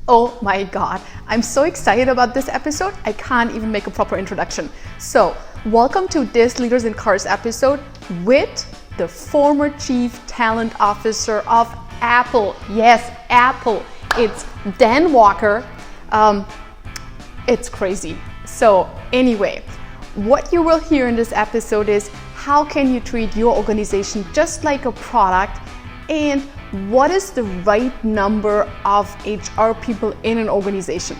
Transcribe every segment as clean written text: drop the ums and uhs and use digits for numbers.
Oh my God, I'm so excited about this episode, I can't even make a proper introduction. So, welcome to this Leaders in Cars episode with the former Chief Talent Officer of Apple. Yes, Apple. It's Dan Walker. It's crazy. So anyway, what you will hear in this episode is how can you treat your organization just like a product, and what is the right number of HR people in an organization.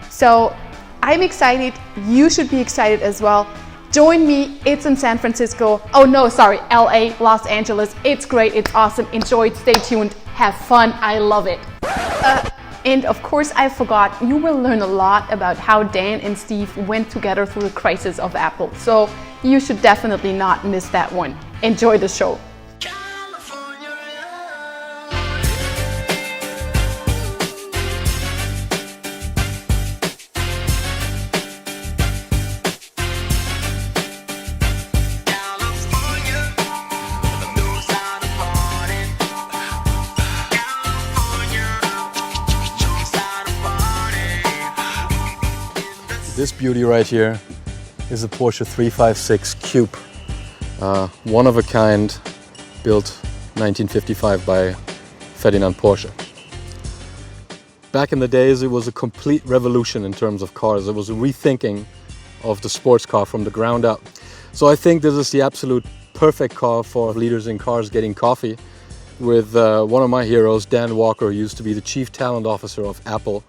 So I'm excited, you should be excited as well. Join me, it's in San Francisco. Oh no, sorry, LA, Los Angeles. It's great, it's awesome, enjoy it, stay tuned, have fun, I love it. And of course, I forgot, you will learn a lot about how Dan and Steve went together through the crisis of Apple. So you should definitely not miss that one. Enjoy the show. This beauty right here is a Porsche 356 Coupe, one of a kind, built 1955 by Ferdinand Porsche. Back in the days, it was a complete revolution in terms of cars. It was a rethinking of the sports car from the ground up. So I think this is the absolute perfect car for leaders in cars getting coffee with one of my heroes, Dan Walker, who used to be the Chief Talent Officer of Apple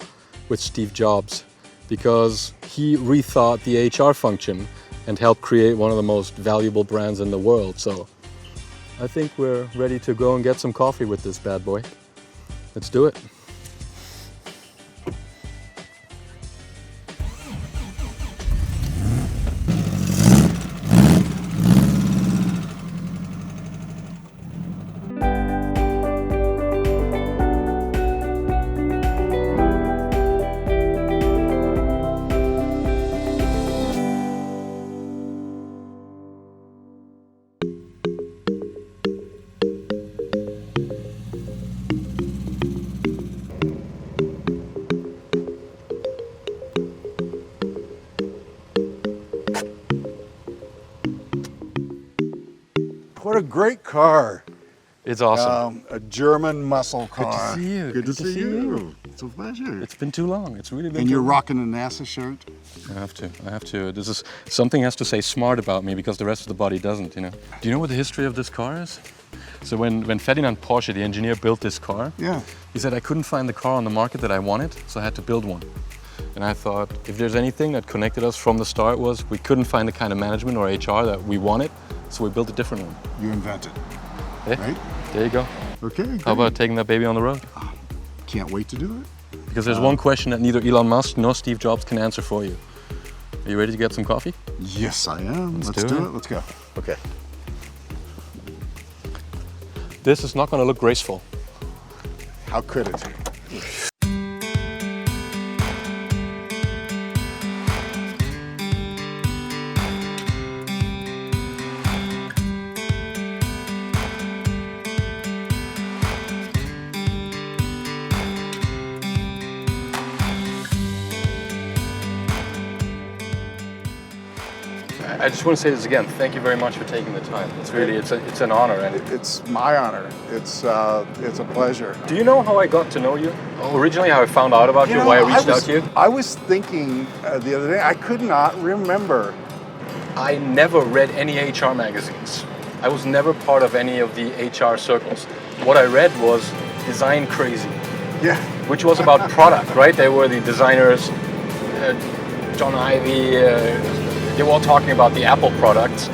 with Steve Jobs, because he rethought the HR function and helped create one of the most valuable brands in the world. So I think we're ready to go and get some coffee with this bad boy. Let's do it. What a great car. It's awesome. A German muscle car. Good to see you. Good to see you. It's a pleasure. It's been too long. It's really been And too you're long. rocking a NASA shirt? I have to. This is, something has to say smart about me because the rest of the body doesn't, you know. Do you know what the history of this car is? So when Ferdinand Porsche, the engineer, built this car, Yeah. he said, I couldn't find the car on the market that I wanted, so I had to build one. And I thought, if there's anything that connected us from the start was we couldn't find the kind of management or HR that we wanted, so we built a different one. You invented, Yeah, right? there you go. Okay, great. How about taking that baby on the road? Can't wait to do it. Because there's one question that neither Elon Musk nor Steve Jobs can answer for you. Are you ready to get some coffee? Yes, I am. Let's do do it. it. Let's go. Okay. This is not going to look graceful. How could it? I just want to say this again. Thank you very much for taking the time. It's really, it's an honor. And It's my honor. It's a pleasure. do you know how I got to know you? Originally, how I found out about you, why I reached out to you? I was thinking the other day, I could not remember. I never read any HR magazines. I was never part of any of the HR circles. What I read was Design Crazy, Yeah. which was about product, right? They were the designers, John Ivey, they were all talking about the Apple products,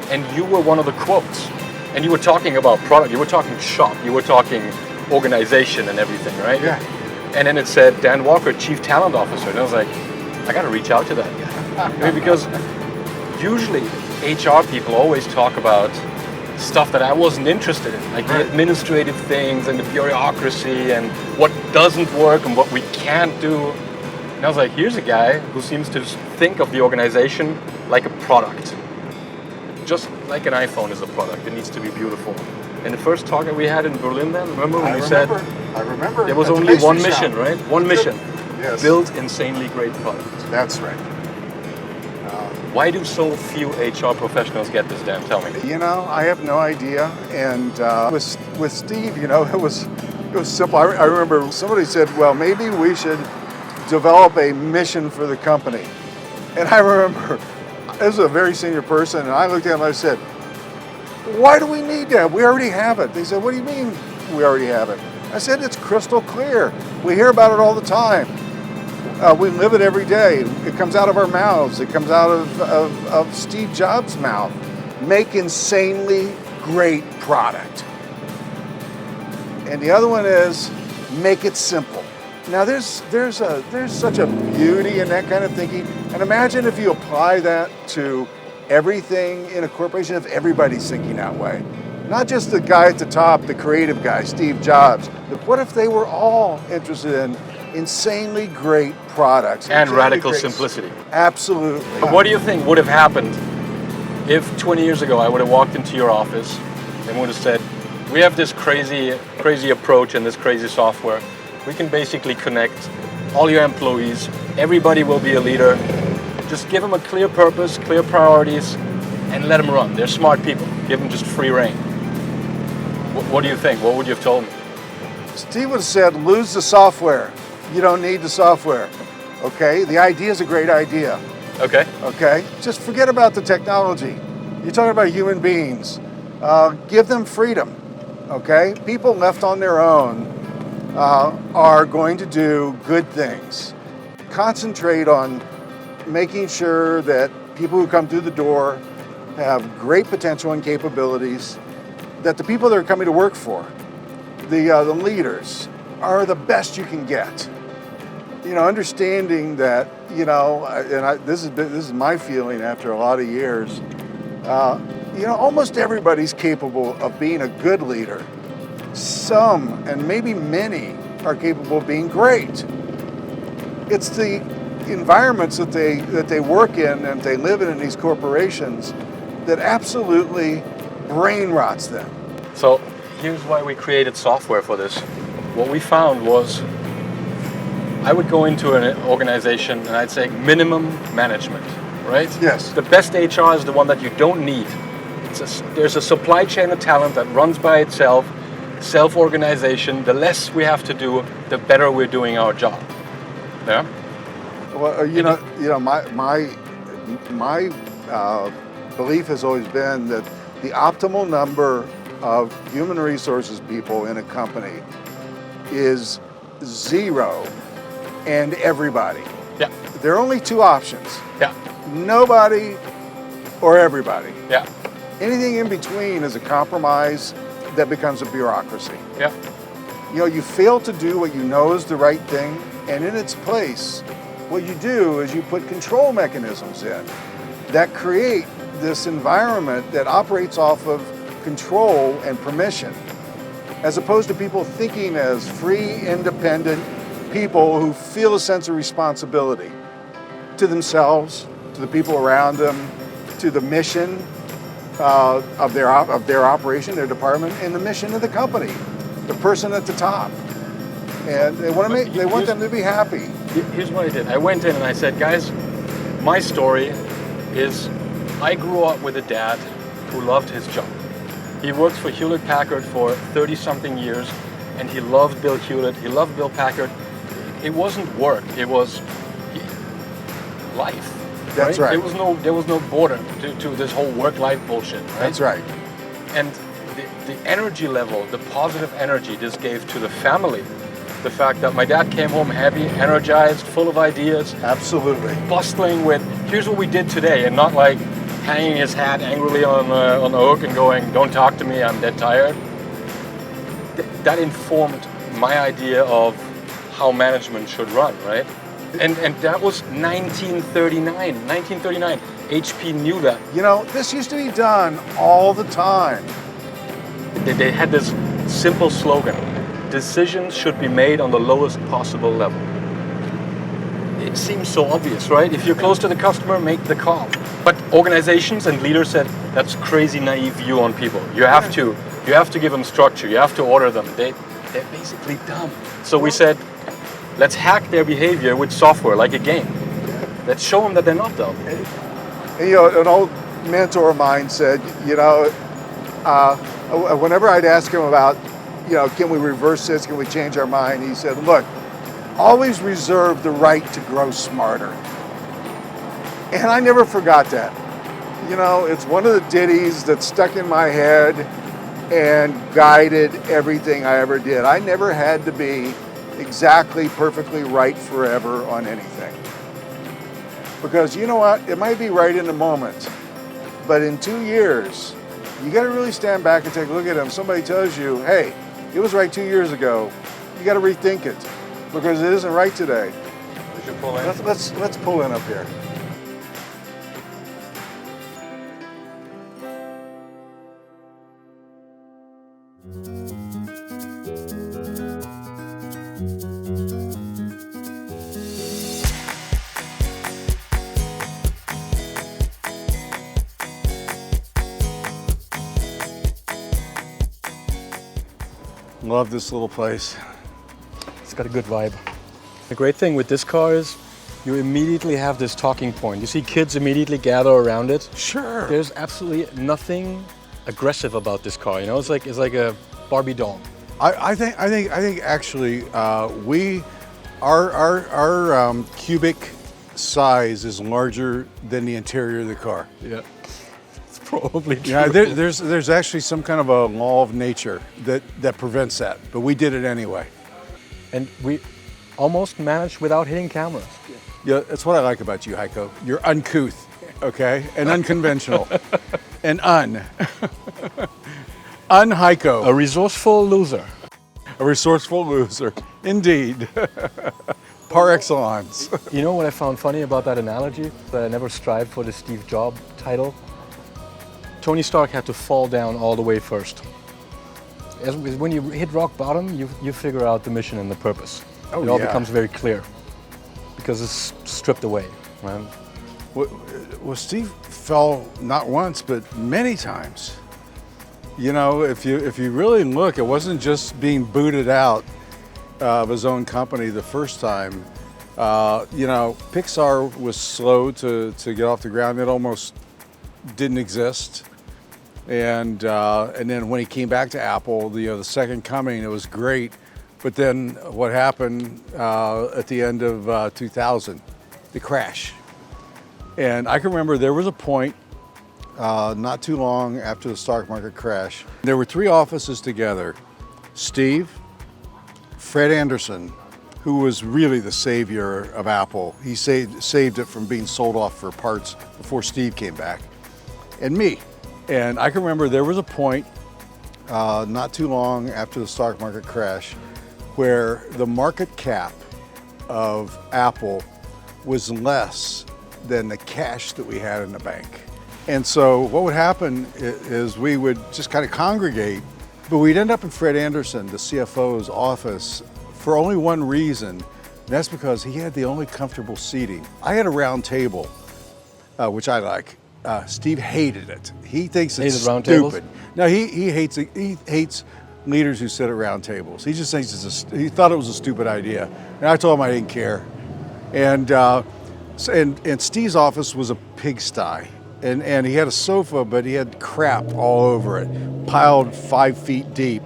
and you were one of the quotes. And you were talking about product, you were talking shop, you were talking organization and everything, right? Yeah. And then it said Dan Walker, Chief Talent Officer. And I was like, I gotta reach out to that guy. I mean, because usually HR people always talk about stuff that I wasn't interested in, like the administrative things and the bureaucracy and what doesn't work and what we can't do. And I was like, here's a guy who seems to think of the organization like a product. Just like an iPhone is a product, it needs to be beautiful. in the first talk that we had in Berlin then, remember when I you remember. said I remember. there was At the only one pastry mission, shop. right? One mission. Yes. Build insanely great products. That's right. Why do so few HR professionals get this damn? Tell me. You know, I have no idea. And with Steve, you know, it was simple. I remember somebody said, well, maybe we should develop a mission for the company. And I remember, this was a very senior person, and I looked at him and I said, why do we need that? We already have it. They said, what do you mean we already have it? I said, it's crystal clear. We hear about it all the time. We live it every day. It comes out of our mouths. It comes out of Steve Jobs' mouth. Make insanely great product. And the other one is make it simple. Now there's such a beauty in that kind of thinking. And imagine if you apply that to everything in a corporation, if everybody's thinking that way. Not just the guy at the top, the creative guy, Steve Jobs, but what if they were all interested in insanely great products? And radical simplicity. Absolutely. What do you think would have happened if 20 years ago I would have walked into your office and would have said, we have this crazy approach and this crazy software. We can basically connect all your employees. Everybody will be a leader. Just give them a clear purpose, clear priorities, and let them run. They're smart people. Give them just free rein. What do you think? What would you have told me? Steve would have said, lose the software. You don't need the software. Okay? The idea is a great idea. Okay. Okay? Just forget about the technology. You're talking about human beings. Give them freedom. Okay? People left on their own are going to do good things. Concentrate on making sure that people who come through the door have great potential and capabilities, that the people that are coming to work for, the leaders, are the best you can get. You know, understanding that, you know, and this is my feeling after a lot of years, you know, almost everybody's capable of being a good leader. Some, and maybe many, are capable of being great. It's the environments that they work in and they live in these corporations that absolutely brain rots them. So here's why we created software for this. What we found was I would go into an organization and I'd say minimum management, right? Yes. The best HR is the one that you don't need. There's a supply chain of talent that runs by itself, self-organization. The less we have to do, the better we're doing our job. Yeah? Well, you know, my belief has always been that the optimal number of human resources people in a company is 0 and everybody. Yeah. There are only 2 options. Yeah. Nobody or everybody. Yeah. Anything in between is a compromise that becomes a bureaucracy. Yeah. You know, you fail to do what you know is the right thing, and in its place, what you do is you put control mechanisms in that create this environment that operates off of control and permission, as opposed to people thinking as free, independent people who feel a sense of responsibility to themselves, to the people around them, to the mission of their operation, their department, and the mission of the company, the person at the top. And they want them to be happy. Here's what I did. I went in and I said, guys, my story is I grew up with a dad who loved his job. He worked for Hewlett-Packard for 30-something years, and he loved Bill Hewlett, he loved Bill Packard. It wasn't work, it was life. That's right. There was no border to this whole work-life bullshit, right? That's right. And the energy level, the positive energy this gave to the family, the fact that my dad came home happy, energized, full of ideas. Absolutely. Bustling with, here's what we did today, and not like hanging his hat angrily on the hook and going, don't talk to me, I'm dead tired. That informed my idea of how management should run, right? And that was 1939. 1939. HP knew that. You know, this used to be done all the time. They had this simple slogan: decisions should be made on the lowest possible level. It seems so obvious, right? If you're close to the customer, make the call. But organizations and leaders said, that's crazy naive view on people. You have to You have to give them structure. You have to order them. They're basically dumb. So we said, let's hack their behavior with software, like a game. Let's show them that they're not dumb. And, an old mentor of mine said, whenever I'd ask him about, can we reverse this? Can we change our mind? He said, look, always reserve the right to grow smarter. And I never forgot that. It's one of the ditties that stuck in my head and guided everything I ever did. I never had to be exactly perfectly right forever on anything. Because you know what? It might be right in the moment, but in 2 years, you got to really stand back and take a look at them. Somebody tells you, hey, it was right 2 years ago. You got to rethink it because it isn't right today. We should pull in. Let's pull in up here. Love this little place. It's got a good vibe. The great thing with this car is you immediately have this talking point. You see kids immediately gather around it. Sure. There's absolutely nothing aggressive about this car. It's like a Barbie doll. I think actually our cubic size is larger than the interior of the car. Yeah. It's probably true. Yeah, there's actually some kind of a law of nature that prevents that, but we did it anyway. And we almost managed without hitting cameras. Yeah, that's what I like about you, Heiko. You're uncouth, okay, and unconventional, and un-Heiko. A resourceful loser. A resourceful loser, indeed. Par excellence. You know what I found funny about that analogy? That I never strived for the Steve Jobs title. Tony Stark had to fall down all the way first. When you hit rock bottom, you figure out the mission and the purpose. Oh, it all yeah. becomes very clear because it's stripped away, right? Well, Steve fell not once, but many times. If you really look, it wasn't just being booted out of his own company the first time. Pixar was slow to get off the ground. It almost didn't exist. And then when he came back to Apple, the second coming, it was great. But then what happened at the end of 2000? The crash. And I can remember there was a point not too long after the stock market crash. There were three offices together. Steve, Fred Anderson, who was really the savior of Apple. He saved it from being sold off for parts before Steve came back. And me. And I can remember there was a point not too long after the stock market crash where the market cap of Apple was less than the cash that we had in the bank. And so what would happen is we would just kind of congregate, but we'd end up in Fred Anderson, the CFO's office, for only one reason, and that's because he had the only comfortable seating. I had a round table, which I like. Steve hated it. He thinks it's stupid. No, he hates leaders who sit at round tables. He just thinks he thought it was a stupid idea. And I told him I didn't care. And Steve's office was a pigsty. And he had a sofa, but he had crap all over it, piled 5 feet deep,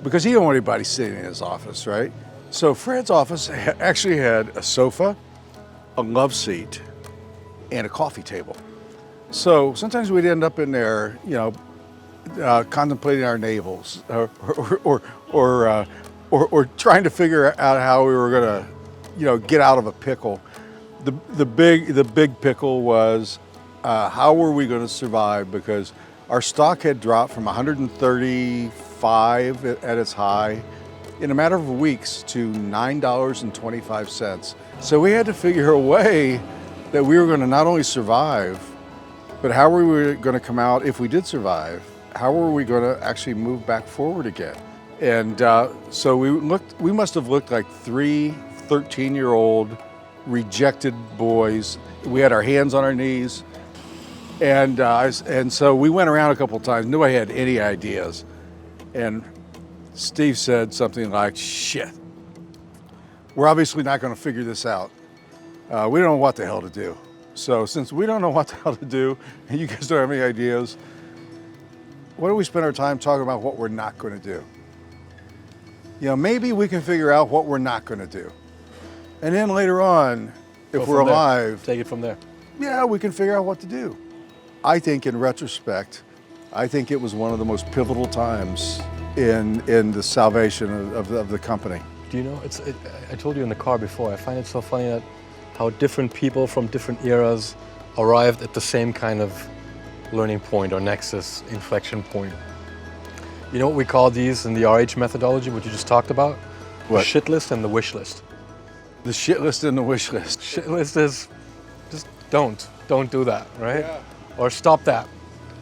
because he didn't want anybody sitting in his office, right? So Fred's office actually had a sofa, a love seat, and a coffee table. So sometimes we'd end up in there, contemplating our navels, or trying to figure out how we were going to, get out of a pickle. The big pickle was how were we going to survive, because our stock had dropped from 135 at its high in a matter of weeks to $9.25. So we had to figure a way that we were going to not only survive, but how were we going to come out if we did survive? How were we going to actually move back forward again? And so we must have looked like three 13-year-old rejected boys. We had our hands on our knees. And so we went around a couple of times. Nobody had any ideas. And Steve said something like, shit, we're obviously not going to figure this out. We don't know what the hell to do. So since we don't know what the hell to do, and you guys don't have any ideas, why don't we spend our time talking about what we're not going to do? You know, maybe we can figure out what we're not going to do. And then later on, if we're alive, take it from there. Yeah, we can figure out what to do. I think in retrospect, I think it was one of the most pivotal times in the salvation of the company. Do you know, I told you in the car before, I find it so funny that how different people from different eras arrived at the same kind of learning point or nexus, inflection point. You know what we call these in the RH methodology, what you just talked about? What? The shit list and the wish list. The shit list and the wish list. Shit list is just don't do that, right? Yeah. Or stop that.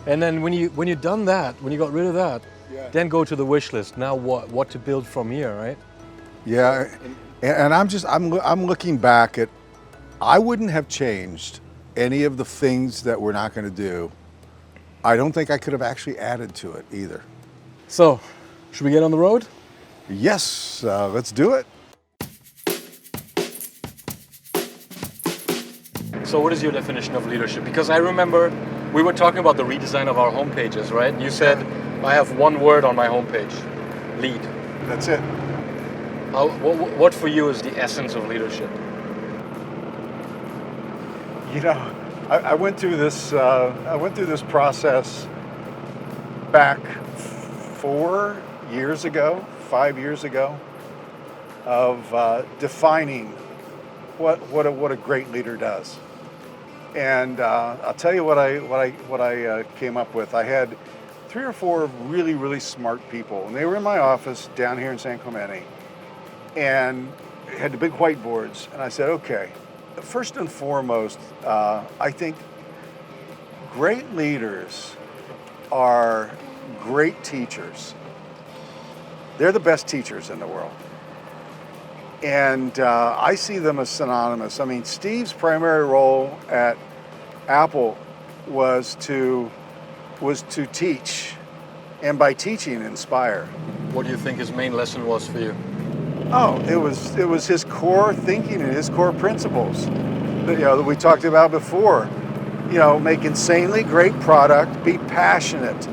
And then when you've done that, when you got rid of that, Yeah. then go to the wish list. Now what to build from here, right? Yeah, and I'm looking back at, I wouldn't have changed any of the things that we're not going to do. I don't think I could have actually added to it either. So, should we get on the road? Yes, let's do it. So what is your definition of leadership? Because I remember we were talking about the redesign of our homepages, right? You said, I have one word on my homepage, lead. That's it. What for you is the essence of leadership? You know, I went through this process back 5 years ago, of defining what a great leader does. And I'll tell you what I came up with. I had 3 or 4 really, really smart people, and they were in my office down here in San Clemente, and had the big whiteboards. And I said, okay, first and foremost, I think great leaders are great teachers. They're the best teachers in the world. And I see them as synonymous. I mean, Steve's primary role at Apple was to teach, and by teaching, inspire. What do you think his main lesson was for you? Oh, it was his core thinking and his core principles that we talked about before. You know, make insanely great product, be passionate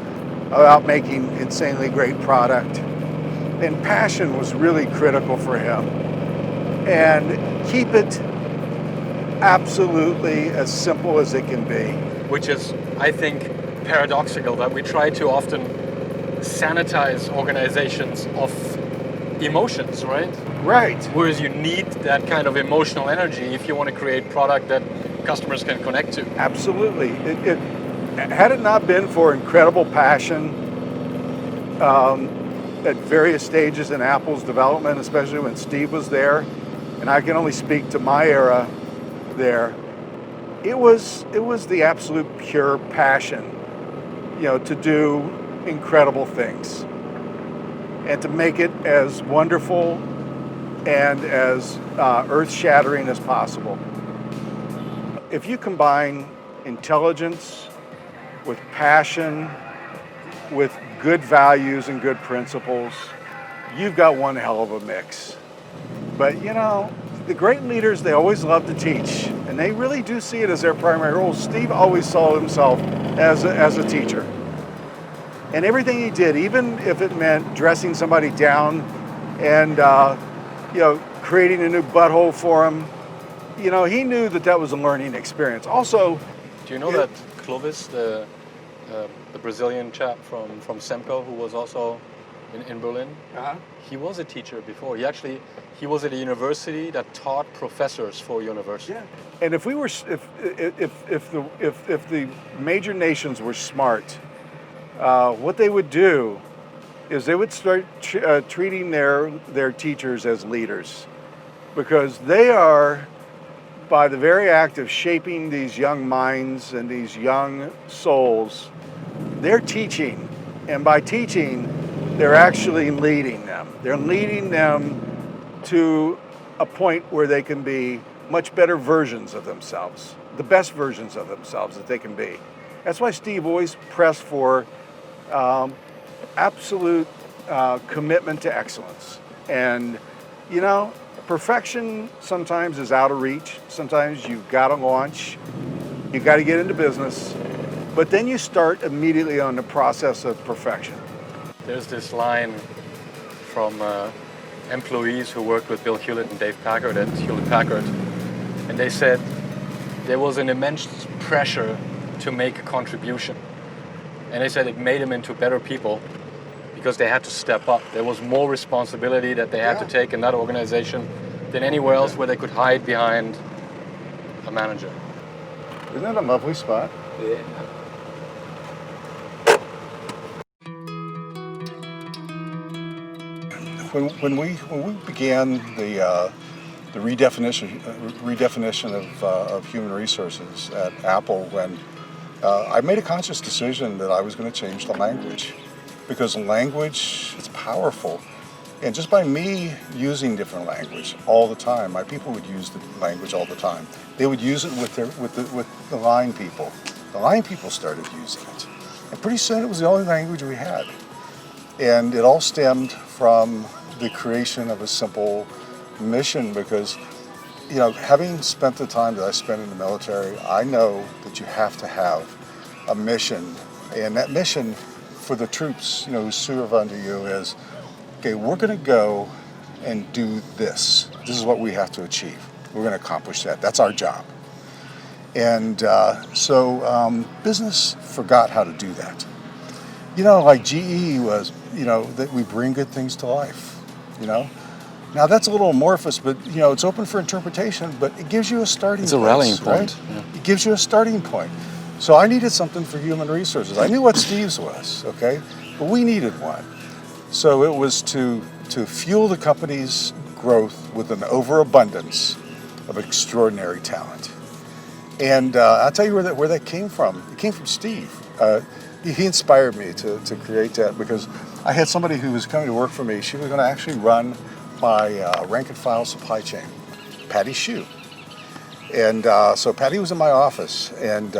about making insanely great product. And passion was really critical for him. And keep it absolutely as simple as it can be. Which is, I think, paradoxical that we try to often sanitize organizations of emotions, right? Right. Whereas you need that kind of emotional energy if you want to create product that customers can connect to. Absolutely. Had it not been for incredible passion at various stages in Apple's development, especially when Steve was there, and I can only speak to my era there, it was the absolute pure passion, to do incredible things and to make it as wonderful and as earth-shattering as possible. If you combine intelligence with passion, with good values and good principles, you've got one hell of a mix. But the great leaders, they always love to teach, and they really do see it as their primary role. Steve always saw himself as a teacher. And everything he did, even if it meant dressing somebody down and creating a new butthole for him, he knew that was a learning experience. Also, do you know that Clovis, the Brazilian chap from Semco, who was also in Berlin, he was a teacher before. He was at a university that taught professors for university. Yeah. And if the major nations were smart, what they would do is they would start treating their teachers as leaders, because they are, by the very act of shaping these young minds and these young souls, they're teaching. And by teaching, they're actually leading them. They're leading them to a point where they can be much better versions of themselves, the best versions of themselves that they can be. That's why Steve always pressed for absolute commitment to excellence. And, you know, perfection sometimes is out of reach. Sometimes you've got to launch, you've got to get into business, but then you start immediately on the process of perfection. There's this line from employees who worked with Bill Hewlett and Dave Packard at Hewlett Packard, and they said there was an immense pressure to make a contribution. And they said it made them into better people because they had to step up. There was more responsibility that they had to take in that organization than anywhere else where they could hide behind a manager. Isn't that a lovely spot? Yeah. When we began the redefinition of human resources at Apple, when I made a conscious decision that I was going to change the language, because language is powerful, and just by me using different language all the time, my people would use the language all the time. They would use it with the line people. The line people started using it, and pretty soon it was the only language we had, and it all stemmed from the creation of a simple mission, because, you know, having spent the time that I spent in the military, I know that you have to have a mission, and that mission for the troops, you know, who serve under you is, okay, we're going to go and do this. This is what we have to achieve. We're going to accomplish that. That's our job. And so business forgot how to do that. You know, like GE was, you know, that we bring good things to life, you know. Now that's a little amorphous, but, you know, it's open for interpretation, but it gives you a starting point. It's a rallying point. Right? Yeah. It gives you a starting point. So I needed something for human resources. I knew what Steve's was, okay? But we needed one. So it was to fuel the company's growth with an overabundance of extraordinary talent. And I'll tell you where that came from. It came from Steve. He inspired me to create that, because I had somebody who was coming to work for me. She was going to actually run my rank and file supply chain, Patty Shue. And so Patty was in my office, and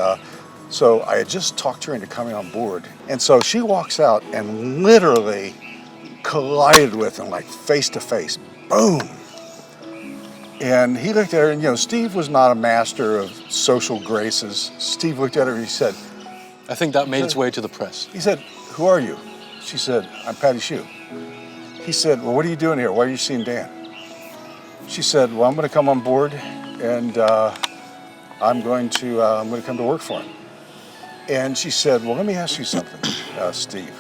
so I had just talked her into coming on board. And so she walks out and literally collided with him, like face to face, boom. And he looked at her, and, you know, Steve was not a master of social graces. Steve looked at her and he said, I think that made its way to the press. He said, who are you? She said, I'm Patty Shue. He said, well, what are you doing here? Why are you seeing Dan? She said, well, I'm going to come on board, and I'm going to come to work for him. And she said, well, let me ask you something, Steve.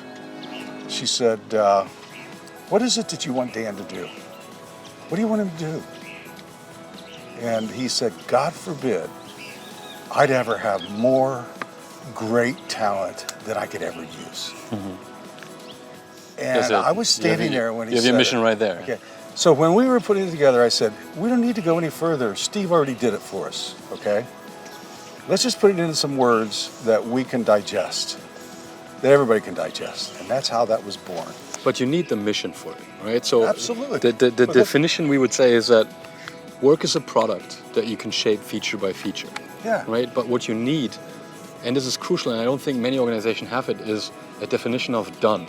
She said, what is it that you want Dan to do? What do you want him to do? And he said, God forbid I'd ever have more great talent that I could ever use. Mm-hmm. And I was standing there when he said, you have your mission right there. Okay. So when we were putting it together, I said, we don't need to go any further. Steve already did it for us, okay? Let's just put it into some words that we can digest, that everybody can digest. And that's how that was born. But you need the mission for it, right? So absolutely. The definition we would say is that work is a product that you can shape feature by feature. Yeah. Right? But what you need, and this is crucial, and I don't think many organizations have it, is a definition of done.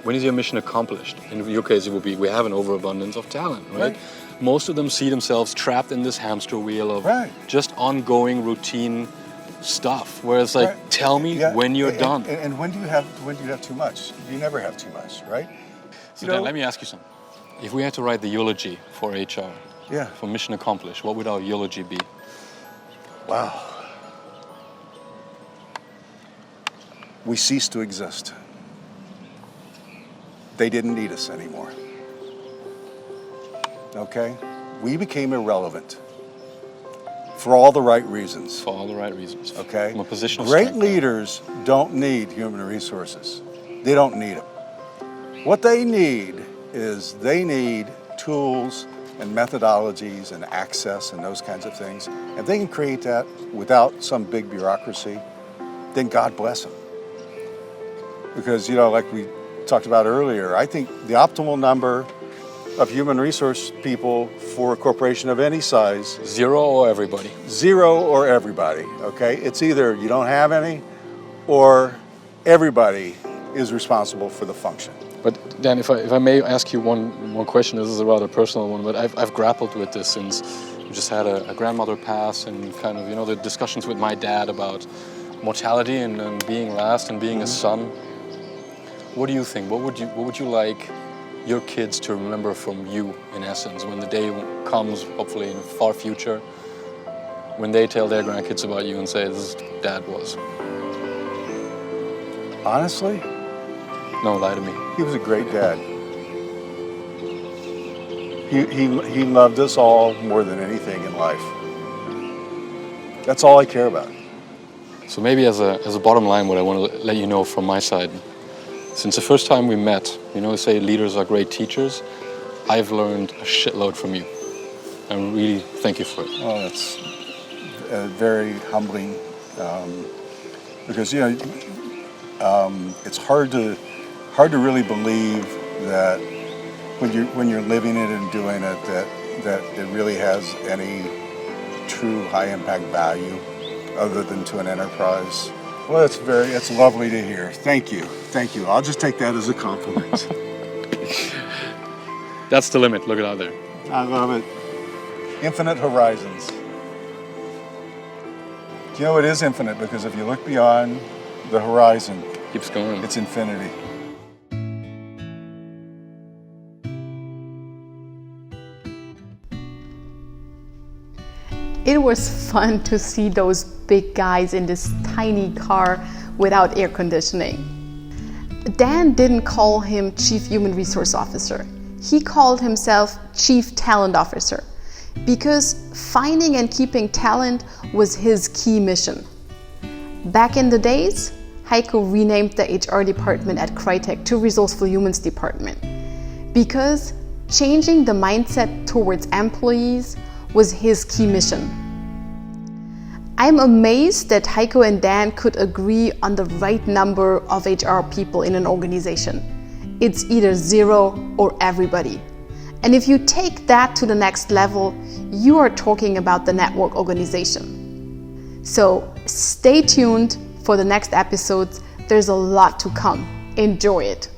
When is your mission accomplished? In your case, it would be, we have an overabundance of talent, right? Most of them see themselves trapped in this hamster wheel of just ongoing routine stuff, where it's like, tell me when you're done. And when do you have too much? You never have too much, right? So Dan, let me ask you something. If we had to write the eulogy for HR, for mission accomplished, what would our eulogy be? Wow. We ceased to exist. They didn't need us anymore. Okay? We became irrelevant. For all the right reasons. For all the right reasons. Okay? From a position of Great strength. leaders don't need human resources. They don't need them. What they need is they need tools and methodologies and access and those kinds of things. If they can create that without some big bureaucracy, then God bless them. Because, you know, like we talked about earlier, I think the optimal number of human resource people for a corporation of any size. 0 or everybody. 0 or everybody, okay? It's either you don't have any or everybody is responsible for the function. But Dan, if I may ask you one question, this is a rather personal one, but I've grappled with this since we just had a grandmother pass, and kind of, you know, the discussions with my dad about mortality and being last and being a son. What do you think? What would you like your kids to remember from you, in essence, when the day comes, hopefully in the far future, when they tell their grandkids about you and say, this is what Dad was? Honestly, No, lie to me. he was a great dad. He loved us all more than anything in life. That's all I care about. So maybe as a bottom line, what I want to let you know from my side, since the first time we met, you know, they say leaders are great teachers. I've learned a shitload from you. I really thank you for it. Oh, that's very humbling, because, you know, it's hard to really believe that when you're living it and doing it, that it really has any true high impact value other than to an enterprise. Well, it's lovely to hear. Thank you. I'll just take that as a compliment. That's the limit. Look it out there. I love it. Infinite horizons. You know, it is infinite, because if you look beyond the horizon, Keeps going. it's infinity. It was fun to see those big guys in this tiny car without air conditioning. Dan didn't call him Chief Human Resource Officer. He called himself Chief Talent Officer, because finding and keeping talent was his key mission. Back in the days, Heiko renamed the HR department at Crytek to Resourceful Humans department, because changing the mindset towards employees was his key mission. I'm amazed that Heiko and Dan could agree on the right number of HR people in an organization. It's either 0 or everybody. And if you take that to the next level, you are talking about the network organization. So stay tuned for the next episodes. There's a lot to come. Enjoy it.